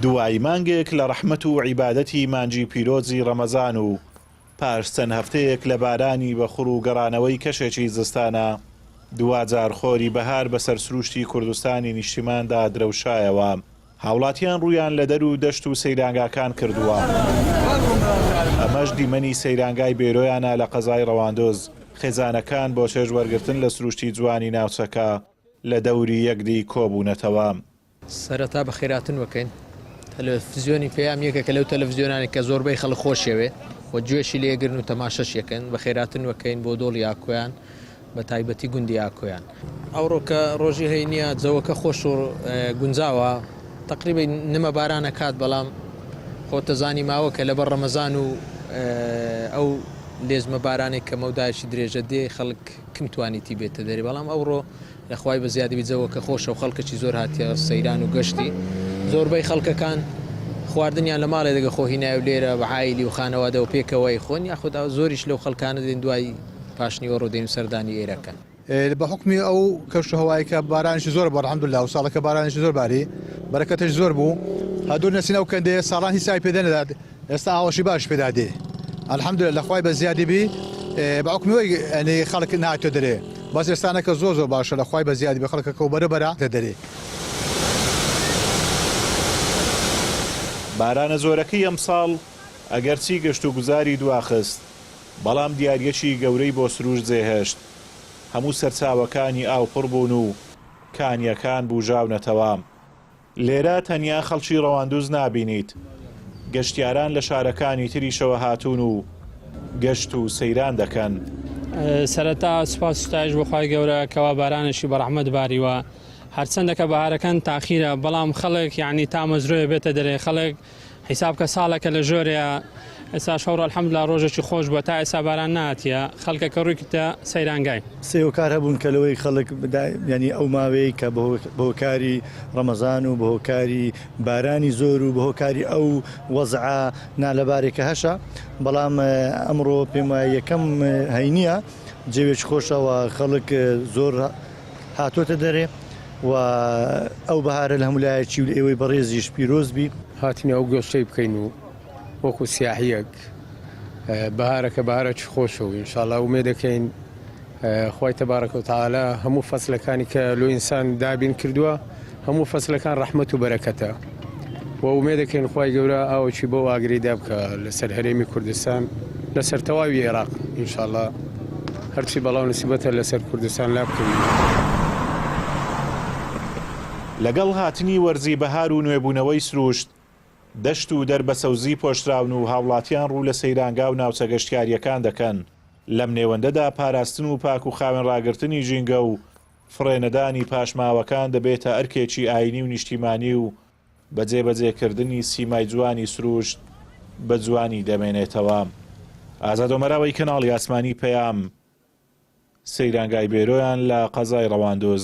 دوای مانگێک لە ڕەحمەت و عیبادەتی مانجی پیرۆزی ڕەمەزان و پاش چەند هەفتەیەک لە بارانی بەخوڕ و گەڕانەوەی کەشێکی زستانە دوجار خۆری بەهار بەسەر سروشتی کوردستانی نیشتیماندا درەوشایەوە. هاوڵاتیان ڕوویان لە دەر و دەشت و سەیرانگاکان کردووە. ئەمەش دیمەنی سەیرانگای بێرۆیانە لە قەزای ڕەواندۆز. خێزانەکان بۆ چێژ وەرگرتن لە سروشتی جوانی ناوچەکە لە دەوری یەکدی کۆبوونەتەوە. سەرەتا بە خێراتن وەکەین. تەلەڤیزیۆنی پێیان یەکێکە لەو تەلەڤیزیۆنانی کە زۆربەی خەڵک خۆشەوێ و گوێشی لێگرن و تەماشەش یەکەن بە خێراتن وەکەین بۆ دۆڵی ئاکۆیان بە تایبەتی گوندی ئاکۆیان. ئەوڕۆ کە ڕۆژی هەینیە جەوەکە خۆش و گونجاوە تقریبا نمە بارانە کات بەڵام خۆتەزانی ماوە کە لەبەر ڕەمەزان و ئەو لێزمە بارانێک کە مەودایشی درێژە دێ خەڵک کم توانیتی بێتە دەری بەڵام ئەوڕۆ لەخوای بە زیادی جەوەکە خۆشە و خەڵکەی زۆر هاتیە سەیران و گەشتی زۆربەی خەڵکەکان خواردنیان لە ماڵێ دەگە خۆهینای و لێرە بە عایلی و خانەوادە و پێکەوەی خۆن یاخدا زۆریش لەو خەڵکانە دێن دوای پاشنیوە ڕۆدەین و سەردانی ئێرەکە بە حکمی ئەو کەشت هەوایی کە بارانشی زۆر بە الحەمدوللا و ساڵەکە بارانشی زۆر باری بەرەکەتش زۆر بوو هەدوو نەسینە و کەندەیە ساڵان هیچای پێدە نەدات ئێستا ئاوەشی باش پێدا دێ الحەمدوللا لەخوای بە زیادی بی بە حکمیەوەی ئەنی خەڵک نهاتۆ دەرێ بەس ئێستانەکە زۆر باشە لەخوای بە زیادی بە خەڵکەکە و بەرەبەرە دەدەرێ. بارانە زۆرەکەی ئەمساڵ ئەگەرچی گەشت و گوزاری دواخست بەڵام دیاریەکی گەورەی بۆ سروش جێهێشت. هەموو سەرچاوەکانی ئاوپڕ بوون و کانیەکان بوژاونەتەوە. لێرە تەنیا خەڵکی ڕەواندوز نابینیت. گەشتیاران لە شارەکانی تریشەوە هاتوون و گەشت و سەیران دەکەن. سەرەتا سوپاس ستایش بۆ خوای گەورە کەوا بارانشی بە ڕەحمەت باریوە هەرچەندەکە بەهارەکان تاخیرە بەڵام خەڵک یعنی تامەزرۆیە بێتە دەرێ خەڵک حیساب کە ساڵێکە لە ژۆرەیە ئێستا شەڕ الحەمدوللا ڕۆژێکی خۆش بووە تا ئێستا باران نهاتیە خەڵکەکە ڕوویکتە سەیرانگای سێوکار هەبوون کە لەوەی خەڵک ینی ئەو ماوەی کە بەهۆکاری ڕەمەزان و بەهۆکاری بارانی زۆر و بەهۆکاری ئەو وەزعە نالەبارێکە هەشە بەڵام ئەمڕۆ پێم وایە یەکەم هەینیە جێوێکی خۆشەوە خەڵک زۆر هاتۆتە دەرێ و ئەو بەهارە لە هەمولایەکی و ئێوەی بەڕێزیش پیرۆزبی هاتینە ئەو گۆشتەی بکەین و وەکو سیاحیەک بەهارەکە بەهارەکی خۆشە و ئینشاءڵڵا ومێ دەکەین خوای تەبارەکە و تەعالا هەموو فەسلەکانی کە لۆ ئینسان دابین کردووە هەموو فەسلەکان ڕەحمەت و بەرەکەتە و ومێ دەکەین خوای گەورە ئاوەکی بۆ ئاگریدا بکە لەسەر هەرێمی کوردستان لەسەر تەواوی عێراق ئینشاءڵڵا هەرچی بەڵاو نسیبەتە لەسەر کوردستان لا بکەین. لەگەڵ هاتنی وەرزی بەهار و نوێبوونەوەی سروشت دەشت و دەربەسەوزی پۆشراون و هاوڵاتیان ڕوو لە سەیرانگا و ناوچە گەشتیاریەکان دەکەن. لەم نێوەندەدا پاراستن و پاک و خاوێن ڕاگرتنی ژینگە و فڕێنەدانی پاشماوەکان دەبێتە ئەرکێکی ئاینی و نیشتیمانی و بەجێبەجێکردنی سیمای جوانی سروشت بە جوانی دەمێنێتەوە. ئازاد ئۆمەراوی کەناڵی ئاسمانی پەیام سەیرانگای بێرۆیان لە قەزای ڕەواندۆز.